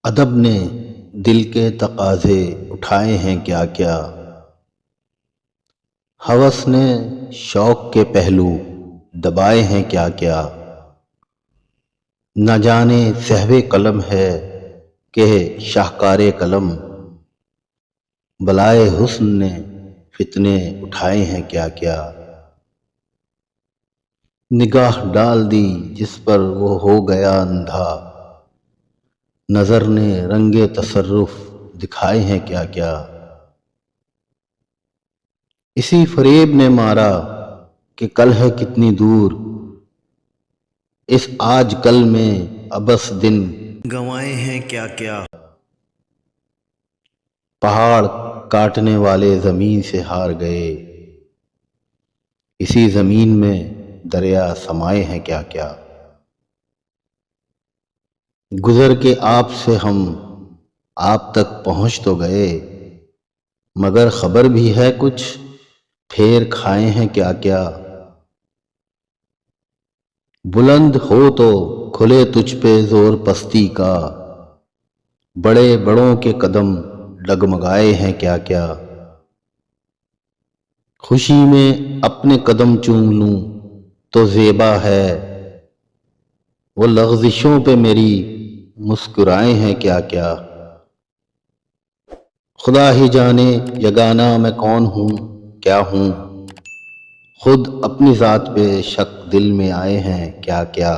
ادب نے دل کے تقاضے اٹھائے ہیں کیا کیا، ہوس نے شوق کے پہلو دبائے ہیں کیا کیا، نہ جانے صحو قلم ہے کہ شاہکار قلم، بلائے حسن نے فتنے اٹھائے ہیں کیا کیا، نگاہ ڈال دی جس پر وہ ہو گیا اندھا، نظر نے رنگ تصرف دکھائے ہیں کیا کیا، اسی فریب نے مارا کہ کل ہے کتنی دور، اس آج کل میں ابس دن گنوائے ہیں کیا کیا، پہاڑ کاٹنے والے زمین سے ہار گئے، اسی زمین میں دریا سمائے ہیں کیا کیا، گزر کے آپ سے ہم آپ تک پہنچ تو گئے، مگر خبر بھی ہے کچھ پھیر کھائے ہیں کیا کیا، بلند ہو تو کھلے تجھ پہ زور پستی کا، بڑے بڑوں کے قدم ڈگمگائے ہیں کیا کیا، خوشی میں اپنے قدم چوم لوں تو زیبا ہے، وہ لغزشوں پہ میری مسکرائے ہیں کیا کیا، خدا ہی جانے یگانہ میں کون ہوں کیا ہوں، خود اپنی ذات پہ شک دل میں آئے ہیں کیا کیا۔